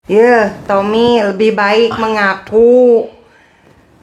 Ya, Tommy lebih baik mengaku,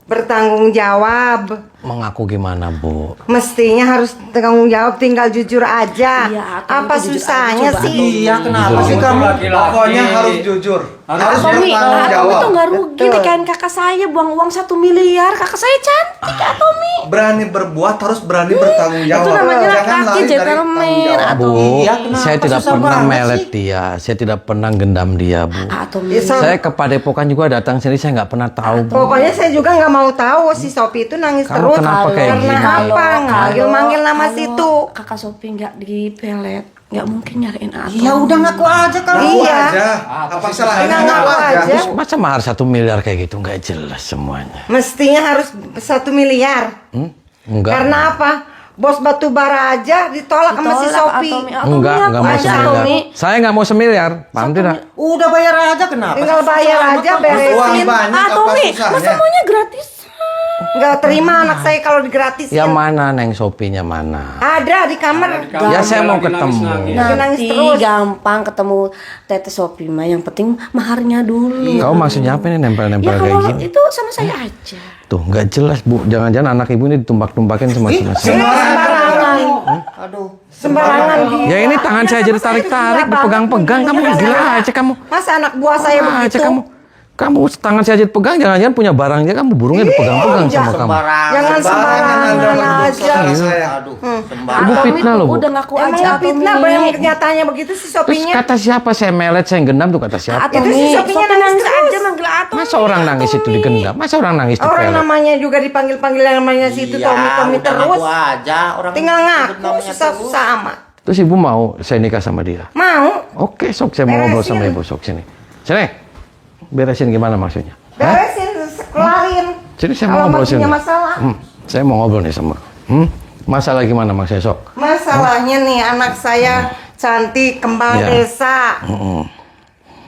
bertanggung jawab. Mengaku gimana, Bu? Mestinya harus tanggung jawab, tinggal jujur aja. Iya, Apa itu jujur susahnya aja, coba. sih? Iya, kenapa Jujur sih aja. kamu? Laki-laki. Pokoknya harus jujur. Harus Tommy, bertanggung Tommy jawab. tuh nggak rugi Betul. nikahin kakak saya buang uang 1 miliar. Kakak saya cantik, Kak Tommy. Berani berbuat harus berani bertanggung jawab. Itu namanya Jangan laki-laki lari dari gentleman, tanggung jawab. atau- Bu, Iya, kenapa? saya tidak Susah pernah banget melet sih. dia. Saya tidak pernah gendam dia, Bu. Tommy. Ya, so- Saya ke Padepokan juga datang sini, saya nggak pernah tahu, Bu. Pokoknya saya juga nggak mau tahu si Sopi itu nangis Kamu terus. kenapa kayak Karena gini? apa? Manggil-manggil nama kalau situ. Kakak Sopi nggak dipelet, nggak mungkin nyariin Atom. Ya udah ngaku aja kalau Iya. ngaku aja. Apa Apa sih salahnya susahnya? ngaku Ngaku aja? aja. Masa mahar 1 miliar kayak gitu nggak jelas semuanya. Mestinya harus 1 miliar. Enggak. Karena apa? Bos batu bara aja ditolak sama si Sopi. Enggak mau semiliar. Saya nggak mau semiliar. Paham tidak? Udah bayar aja kenapa? Tinggal bayar aja, beresin. Uang banyak apa Tommy, susahnya? masa maunya gratis? Nggak terima anak saya kalau digratisin. Ya mana Neng Sopinya mana? Ada di kamar. Ya saya mau ketemu. Nangis Nanti terus. gampang ketemu Tete Sopi mah. Yang penting maharnya dulu. Kau maksudnya apa ini nempel-nempel Ya kayak kalau gini? itu sama saya aja. Tuh nggak jelas, Bu. Jangan-jangan anak ibu ini ditumbak-tumpakin sama Sembarangan. Aduh. Sembarangan dia. Ya ini tangan saya jadi tarik-tarik, dipegang-pegang. Kamu gila aja kamu. Masa anak buah saya Wah, begitu? aja kamu tangan saya jadi pegang, jangan-jangan punya barangnya kamu burungnya dipegang-pegang sama kamu. Jangan sembarangan aja. Aduh. Ibu fitnah loh, Bu. Udah ngaku Emang aja fitnah, Tommy. yang kenyataannya begitu si Terus Sopinya. kata siapa saya melet, saya gendam tuh kata siapa? Itu si Sopinya Sopi nangis nangis terus. aja manggil Atom. Masa orang nangis itu digendam? Masa orang nangis Orang dipelet? namanya juga dipanggil-panggil yang namanya situ Tommy terus. aja. Orang Tinggal ngaku susah-susah amat. Terus ibu mau saya nikah sama dia? Mau? Oke, sok saya mau ngobrol Beresin. sama ibu, sok sini. Sini. Beresin gimana maksudnya? Beresin, kelarin. Jadi saya mau Kalau ngobrol masih punya sini. masalah. Saya mau ngobrol nih sama. Masalah gimana maksudnya sok? Masalahnya nih anak saya cantik kembang Iya. desa.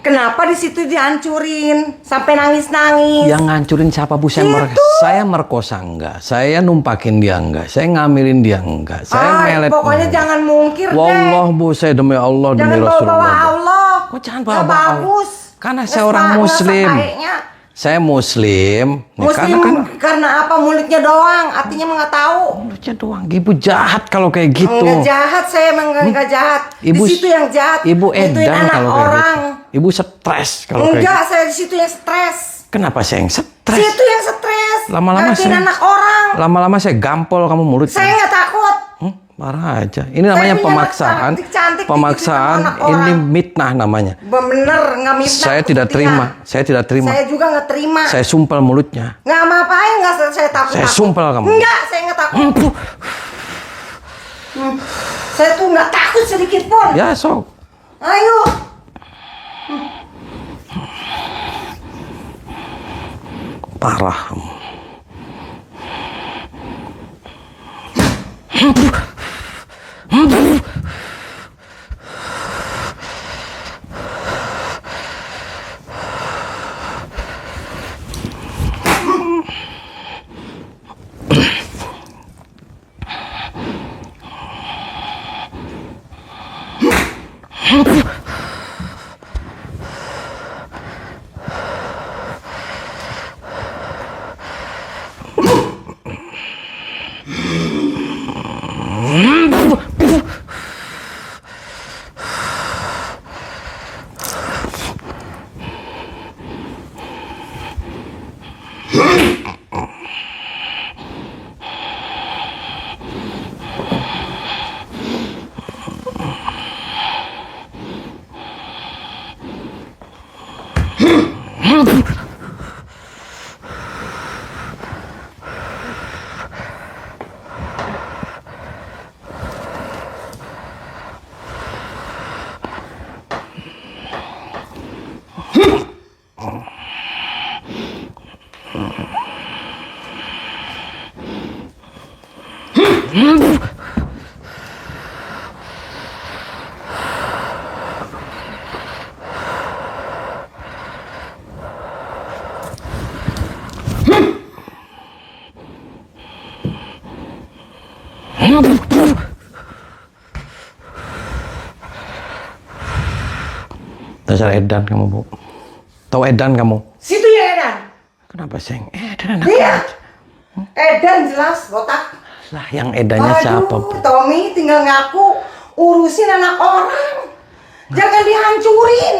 Kenapa di situ dihancurin sampai nangis-nangis? Yang ngancurin siapa Bu? Saya merkosa enggak, saya numpakin dia enggak, saya ngamilin dia enggak, saya melet. Pokoknya enggak. jangan mungkir deh. Wallah Bu, saya demi Allah, Jangan demi bawa-bawa Rasulullah. Allah. Kok jangan Nggak bawa-bawa Allah? bagus. Karena Nggak saya orang nggak Muslim. sebaiknya. Saya Muslim. Nih, Muslim karena apa? Mulutnya doang, artinya mah nggak tahu. mulutnya doang. Ibu jahat kalau kayak gitu. Enggak jahat, saya emang enggak jahat. Ibu, di situ yang jahat. Ibu Gituin edan anak kalau kayak orang. gitu. Ibu stres kalau kayak Enggak, gitu. saya di situ yang stres. Kenapa saya yang stres? Situ yang stres. Lama-lama Ngatain saya- anak orang. Lama-lama saya gampol kamu mulut. Saya nggak takut. Marah aja. Ini namanya punya anak pemaksaan. cantik-cantik Pemaksaan digituin sama anak ini orang. mitnah namanya. Bener nggak minta. Saya tidak terima. Saya tidak terima. Saya juga nggak terima. Saya sumpel mulutnya. Nggak ngapain nggak saya takut. Saya sumpel kamu. Enggak, saya nggak takut. Saya tuh nggak takut sedikit pun. Ya sok. Ayo. Parah kamu. Dasar edan kamu Bu. Tahu Edan kamu? Situ ya Edan. Kenapa Seng? Edan anak Iya. aja. Edan jelas botak. Lah yang Edannya siapa, Bu? Tommy tinggal ngaku urusin anak orang. Jangan dihancurin.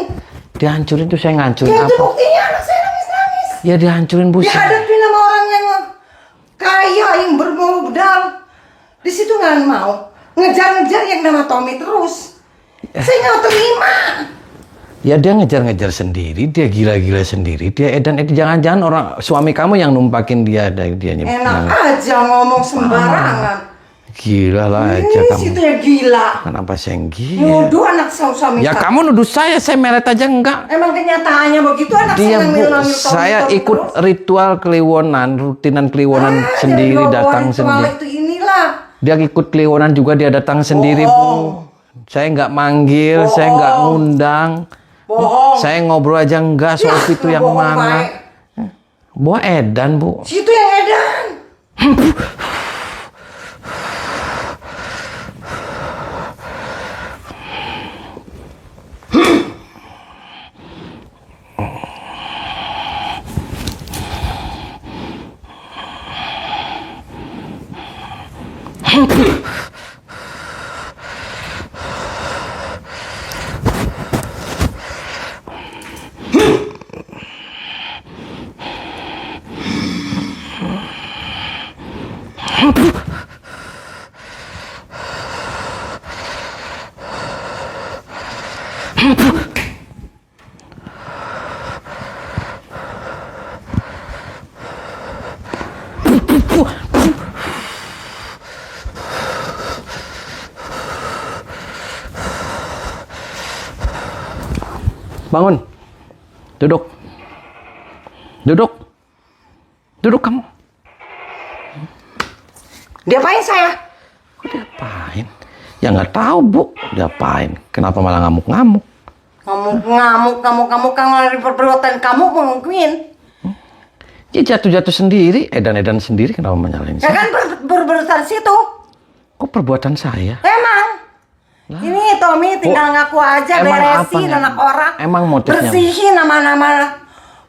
Dihancurin tuh saya ngancurin Ya itu apa? buktinya anak saya nangis-nangis. Ya dihancurin Bu. Dihadapin sama orang yang kaya, yang bermodal. Di situ nggak mau. Ngejar-ngejar yang nama Tommy terus. Saya nggak terima. Ya dia ngejar-ngejar sendiri, dia gila-gila sendiri, dia Edan itu jangan-jangan orang suami kamu yang numpakin dia dari dia Enak aja ngomong sembarangan. Gila lah aja Ini kamu. situ ya gila. Kenapa Seng gila? Nuduh anak suami Ya saya. kamu nuduh saya melet aja enggak. Emang kenyataannya begitu anak Dia saya Bu, ngambil saya ikut ritual kliwonan, rutinan kliwonan sendiri, datang sendiri. Itu inilah. Dia ikut kliwonan juga, dia datang sendiri Bu. Saya nggak manggil, saya nggak ngundang. Bohong. Saya ngobrol aja enggak soal itu yang bohong mana. baik. Bu Edan Bu. Situ yang edan. Bangun. Duduk. Duduk. Duduk kamu. Diapain saya? Kok diapain? Ya nggak tahu Bu. Diapain? Kenapa malah ngamuk-ngamuk? Kamu kan dari perbuatan kamu mungkin. Ya jatuh-jatuh sendiri. Edan-edan sendiri kenapa menyalahin Ya saya? kan berberusan situ. Kok perbuatan saya? Emang. Ini Tommy tinggal ngaku aja, emang beresin apanya? anak orang. Emang motifnya? Bersihin nama-nama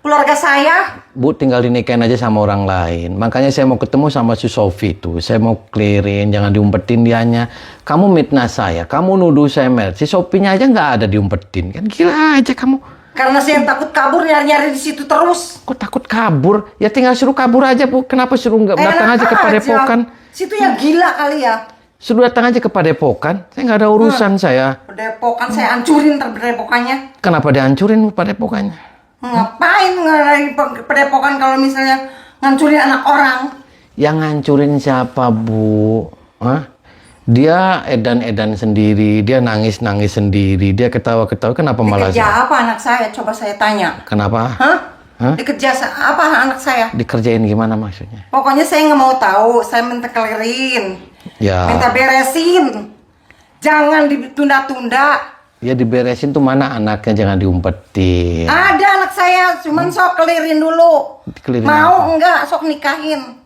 keluarga saya. Bu tinggal dinikahin aja sama orang lain. Makanya saya mau ketemu sama si Sofi tuh. Saya mau clearin, jangan diumpetin dianya. Kamu mitnah saya, kamu nuduh saya melet. Si Sofinya aja nggak ada diumpetin. Kan gila aja kamu. Karena saya takut kabur nyari-nyari di situ terus. Kok takut kabur? Ya tinggal suruh kabur aja Bu. Kenapa suruh nggak datang Enak aja ke Padepokan? Situ yang gila kali ya. Suruh datang aja ke Padepokan. Saya nggak ada urusan saya. Padepokan saya hancurin padepokannya. Kenapa dihancurin Bu Padepokannya? Ngapain ngarahin padepokan kalau misalnya ngancurin anak orang? Yang ngancurin siapa Bu? Hah? Dia edan-edan sendiri, dia nangis-nangis sendiri, dia ketawa-ketawa. Kenapa malah Dikerja apa anak saya? Coba saya tanya. Kenapa? Hah? Hah? Dikerja apa anak saya? Dikerjain gimana maksudnya? Pokoknya saya nggak mau tahu. Saya minta clearin, Ya, minta beresin. Jangan ditunda-tunda. ya diberesin tuh mana anaknya, jangan diumpetin. Ada anak saya, cuman sok clearin dulu. Clearin Mau enggak sok nikahin?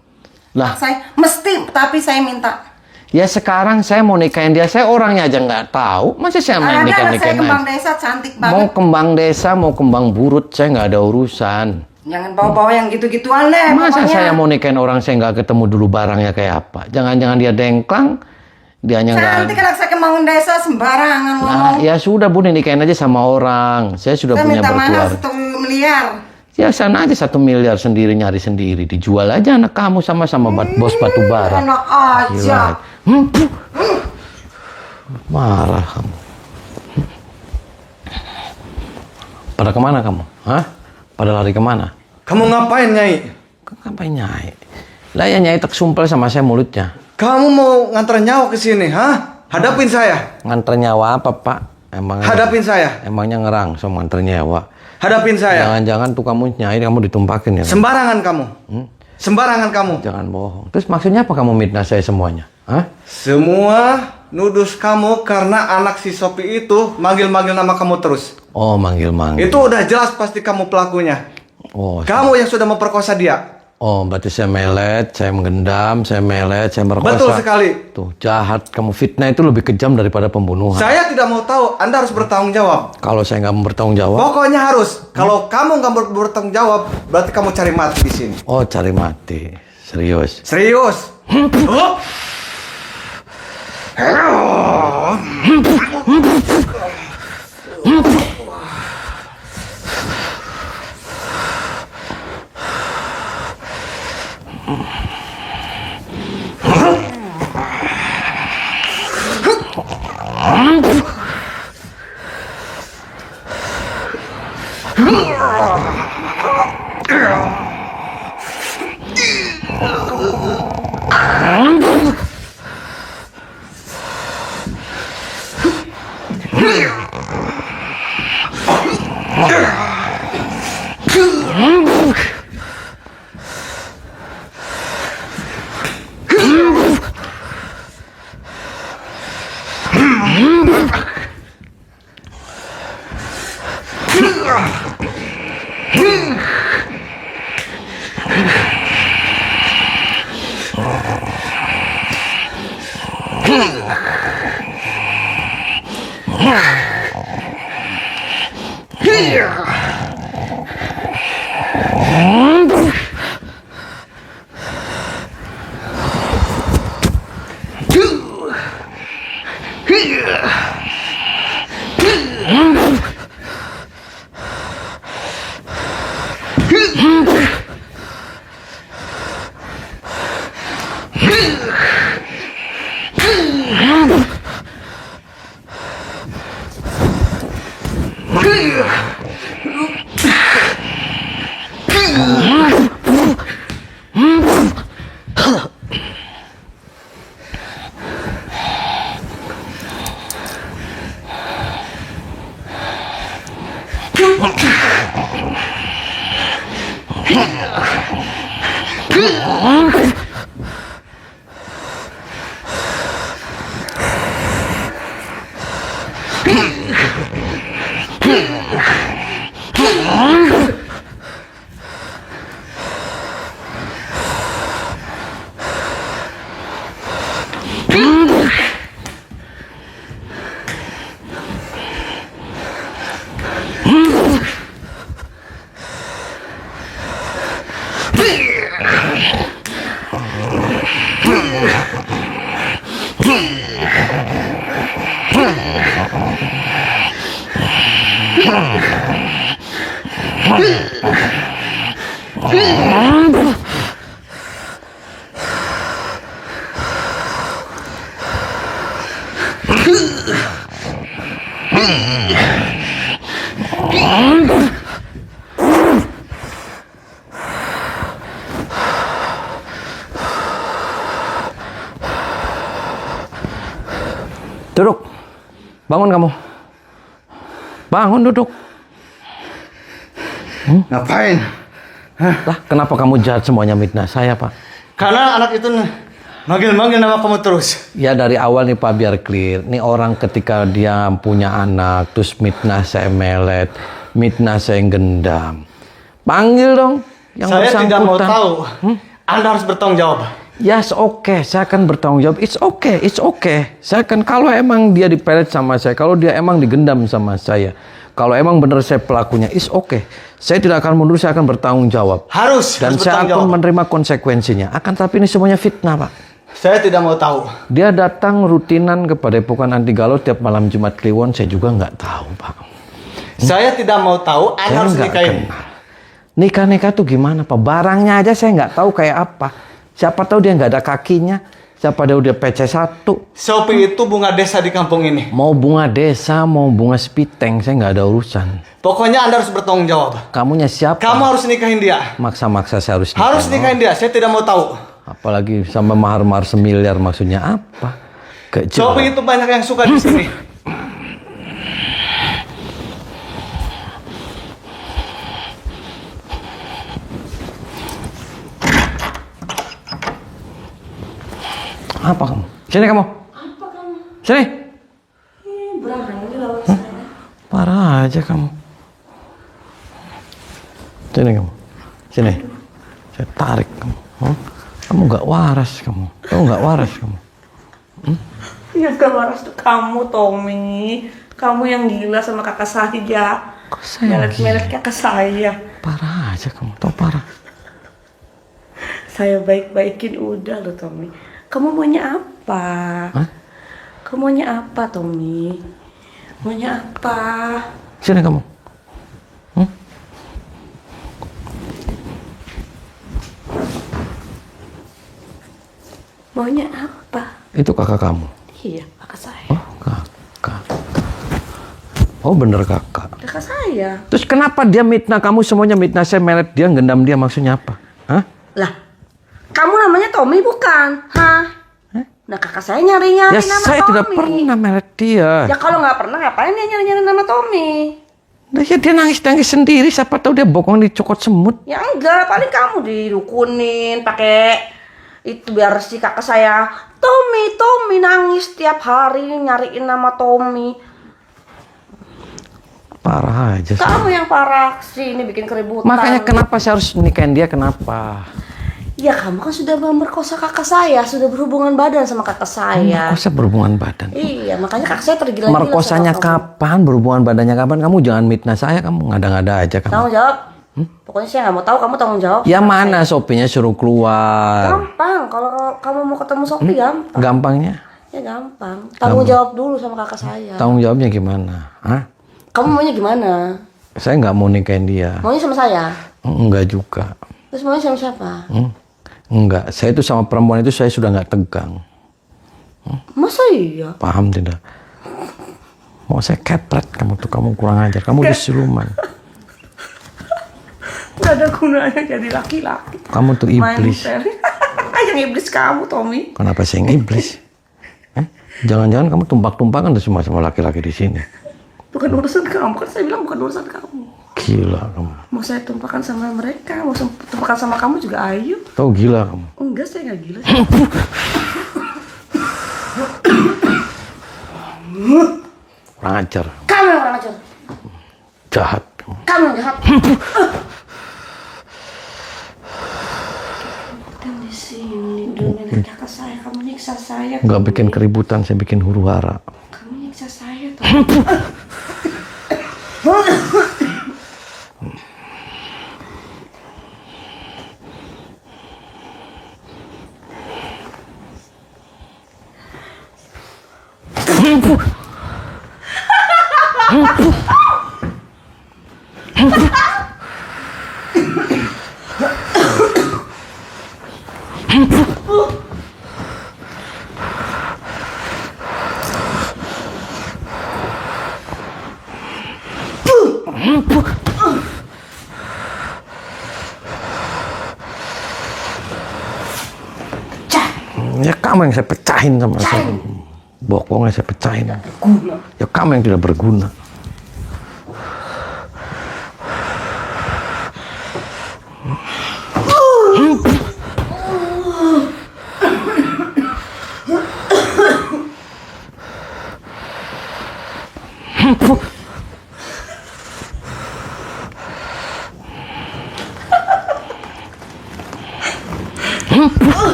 Lah, Anak saya mesti, tapi saya minta. ya sekarang saya mau nikahin dia, saya orangnya aja nggak tahu. Masa saya main Ada anak saya nikah-nikahin kembang aja? desa cantik Mau banget. kembang desa, mau kembang burut, saya nggak ada urusan. Jangan bawa-bawa yang gitu-gituan deh. Masa pokoknya. saya mau nikahin orang saya nggak ketemu dulu barangnya kayak apa? Jangan-jangan dia dengklang, dianya Cantik nggak. anak saya kembang desa sembarangan Nah, ngomong. ya sudah Bu, nikahin aja sama orang. Saya sudah Saya punya minta mahal berkeluarga. 1 miliar. Ya sana aja 1 miliar sendiri, nyari sendiri, dijual aja anak kamu sama-sama bos batu bara. Enak aja. Gila. Puh. Marah kamu. Pada kemana kamu? Hah? Pada lari kemana? Kamu ngapain, Nyai? Ngapain Nyai? Lah ya Nyai tak sumpel sama saya mulutnya. Kamu mau nganter nyawa ke sini, hah? Hadapin saya. Nganter nyawa apa Pak? Hadapin saya. Emangnya ngerang sama nganter nyawa? Hadapin saya. Jangan-jangan tuh kamu Nyai, kamu ditumpakin ya? Sembarangan kamu. Sembarangan kamu. Jangan bohong. Terus maksudnya apa kamu mitnah saya semuanya? Hah? Semua nudus kamu karena anak si Sopi itu manggil-manggil nama kamu terus. Oh, manggil-manggil. Itu udah jelas pasti kamu pelakunya. Oh, Kamu yang sudah memperkosa dia. Oh, berarti saya melet, saya menggendam, saya melet, saya merkosa. Betul sekali. Tuh, jahat. Kamu fitnah itu lebih kejam daripada pembunuhan. Saya tidak mau tahu. Anda harus bertanggung jawab. Kalau saya nggak mau bertanggung jawab. Pokoknya harus. Kalau kamu nggak bertanggung jawab, berarti kamu cari mati di sini. Oh, cari mati. Serius. Serius. Oh. Duduk. Bangun kamu. Bangun, duduk. Ngapain? Lah, kenapa kamu jahat semuanya mitnah saya, Pak? Karena anak itu manggil-manggil nama kamu terus. Ya dari awal nih Pak, biar clear. Nih orang ketika dia punya anak, terus mitnah saya melet, mitnah saya gendam. Panggil dong yang Saya tidak mau bersangkutan. tahu. Anda harus bertanggung jawab. Yes, oke. Saya akan bertanggung jawab. It's okay. Saya akan, kalau emang dia dipelet sama saya, kalau dia emang digendam sama saya, kalau emang benar saya pelakunya, it's okay. Saya tidak akan mundur, saya akan bertanggung jawab. Harus Dan saya bertanggung akan jawab. menerima konsekuensinya. Akan tapi ini semuanya fitnah, Pak. Saya tidak mau tahu. Dia datang rutinan ke Padepokan Anti Galau tiap malam Jumat Kliwon, saya juga nggak tahu, Pak. Saya tidak mau tahu. Anda Saya harus nggak nikahin. kenal. Nikah-nikah tuh gimana, Pak? Barangnya aja saya nggak tahu kayak apa. Siapa tahu dia nggak ada kakinya. Siapa tahu dia PC1. Shopee itu bunga desa di kampung ini. Mau bunga desa, mau bunga spiteng, saya nggak ada urusan. Pokoknya Anda harus bertanggung jawab. Kamunya siapa? Kamu harus nikahin dia. Maksa-maksa saya harus nikah. Harus nikahin dia. Saya tidak mau tahu. Apalagi sama mahar-mahar semiliar, maksudnya apa? Shopee itu banyak yang suka di sini. Apa kamu? Sini kamu. Apa kamu? Sini. Berani lawan saya. Parah aja kamu. Sini kamu. Sini. Saya tarik kamu. Kamu nggak waras kamu. Kamu nggak waras kamu. Ya gak waras tuh kamu, Tommy. Kamu yang gila sama kakak saya. Kok saya Melet-melet kakak saya. parah aja kamu. Tau parah. Saya baik-baikin udah loh, Tommy. Kamu maunya apa? Hah? Kamu maunya apa, Tommy? Maunya apa? Sini kamu. Maunya apa? Itu kakak kamu. Iya, kakak saya. Oh, kakak. Oh, bener kakak. Kakak saya. Terus kenapa dia mitnah kamu semuanya mitnah saya melet dia gendam dia maksudnya apa? Hah? Lah, kamu namanya Tommy bukan? Hah? Nah, kakak saya nyari-nyari Ya nama saya Tommy. tidak pernah melet dia. Ya kalau nggak pernah ngapain dia nyari-nyari nama Tommy? Nah, ya dia nangis-nangis sendiri. Siapa tahu dia bokong dicokot semut. Ya enggak, paling kamu didukunin pakai itu biar si kakak saya Tommy nangis tiap hari nyariin nama Tommy. Parah aja sih. Kamu yang parah sih ini bikin keributan. Makanya kenapa saya harus nikahin dia? Kenapa? Ya kamu kan sudah memperkosa kakak saya, sudah berhubungan badan sama kakak saya. Merkosa berhubungan badan. Iya, makanya kakak saya tergila-gila. Merkosanya sama kamu. kapan? Berhubungan badannya kapan? Kamu jangan mitnah saya. Kamu ngada-ngada aja kamu. Tanggung jawab. Pokoknya saya nggak mau tahu, kamu tanggung jawab. Ya mana Sopinya suruh keluar. Gampang, kalau kamu mau ketemu Sophie gampang. Gampangnya? Ya gampang. Tanggung jawab dulu sama kakak saya. Tanggung jawabnya gimana? Hah? Kamu maunya gimana? Saya nggak mau nikahin dia. Maunya sama saya? Enggak juga. Terus maunya sama siapa? Enggak. Saya itu sama perempuan itu saya sudah nggak tegang. Masa iya? Paham tidak? Mau saya kepret kamu tuh, kamu kurang ajar. Kamu udah siluman. Gak ada gunanya jadi laki-laki. Kamu tuh iblis. Yang iblis kamu, Tommy. Kenapa saya yang iblis? Jangan-jangan kamu tumpak-tumpakan tuh semua sama laki-laki di sini. Bukan urusan kamu, kan saya bilang bukan urusan kamu. Gila kamu. Mau saya tumpahkan sama mereka, mau tumpahkan sama kamu juga ayo. Tahu gila kamu. Enggak, saya nggak gila. Kurang ajar. Kamu yang kurang ajar. Jahat. Kamu yang jahat. Dan di sini dengan kakak saya, kamu nyiksa saya. Nggak bikin keributan, saya bikin huru hara. Kamu nyiksa saya tuh. Ya kamu yang saya pecahin sama saya. Bokongnya saya pecahin. Ya kamu yang tidak berguna.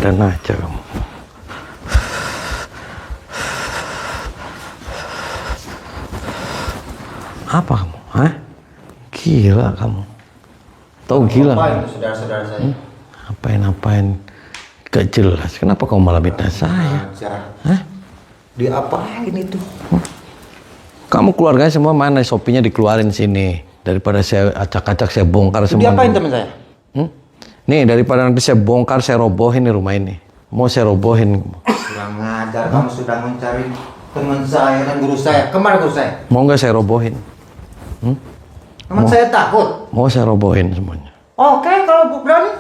Ada aja kamu. Apa kamu? Hah? Gila kamu. Tahu gila? Apa itu saudara-saudara saya? Apain? Gak jelas. Kenapa kamu malah fitnah saya? Ajar. Hah? Diapain itu? Kamu keluarganya semua mana? Shopee-nya dikeluarin sini. Daripada saya acak-acak, saya bongkar semua. Diapain teman saya? Nih, daripada nanti saya bongkar, saya robohin nih rumah ini. Mau saya robohin. Kurang ngajar, kamu sudah mencari teman saya dan guru saya. Kemana guru saya? Mau nggak saya robohin? Teman saya takut. Mau saya robohin semuanya. Oke, kalau berani.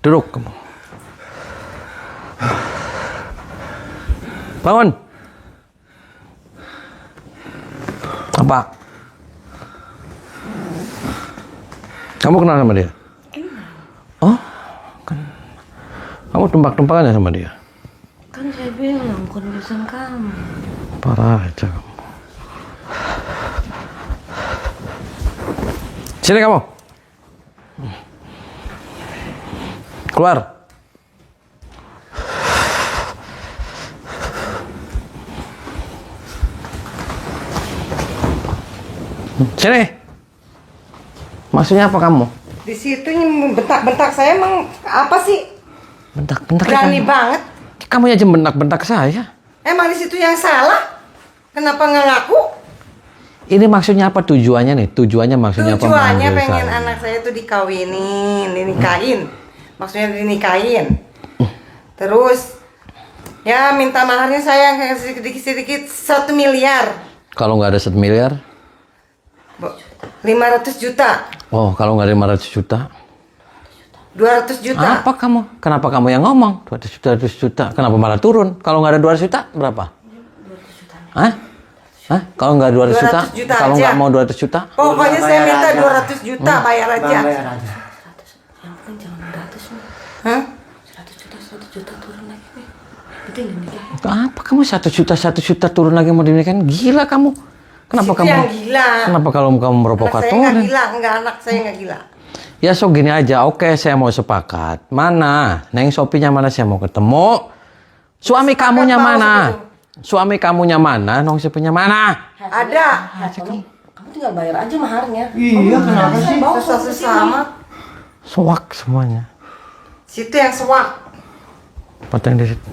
Duduk kamu. Bangun. Apa? Kamu kenal sama dia? Oh, kan. Kamu tembak-tempakannya sama dia? Kan saya bilang bukan urusan kamu. Parah aja kamu. Sini kamu. Keluar. Sini. Maksudnya apa kamu? Di situ bentak-bentak saya emang apa sih? Bentak-bentak. Berani banget. Kamu aja bentak-bentak saya. Emang di situ yang salah? Kenapa nggak ngaku? Ini maksudnya apa tujuannya nih? Tujuannya maksudnya apa? Tujuannya manggil pengen saya? anak saya tuh dinikahin. Maksudnya dinikahin. Terus ya minta maharnya saya sedikit-sedikit 1 miliar. Kalau nggak ada 1 miliar? 500 juta. Oh, kalau nggak ada 500 juta? 200 juta. Apa kamu? Kenapa kamu yang ngomong? 200 juta. Kenapa malah turun? Kalau nggak ada 200 juta, berapa? Hah? Hah? Kalau nggak 200 juta? 200 juta Kalau aja. nggak mau 200 juta? Pokoknya Udah, saya bayar minta aja. 200 juta bayar aja. Bang, bayar aja. Yang penting jangan 100 nih. Hah? 100 juta turun lagi nih. Penting dinikahin. Apa kamu 1 juta turun lagi mau dinikahin? Gila kamu. Kenapa Situ kamu? yang gila. Kenapa kalau kamu Anak saya nggak merovokatorin? gila, enggak anak saya nggak gila. Ya so gini aja, oke saya mau sepakat. Mana? Neng Sopinya mana saya mau ketemu? Suami kamunya mau mana? segitu. Suami kamunya mana? Nong Sopinya mana? Ada. Tommy, kamu tinggal bayar aja maharnya. Iya, kenapa sih? Susah-susah amat. Suak semuanya. Situ yang sewak. Potong di situ.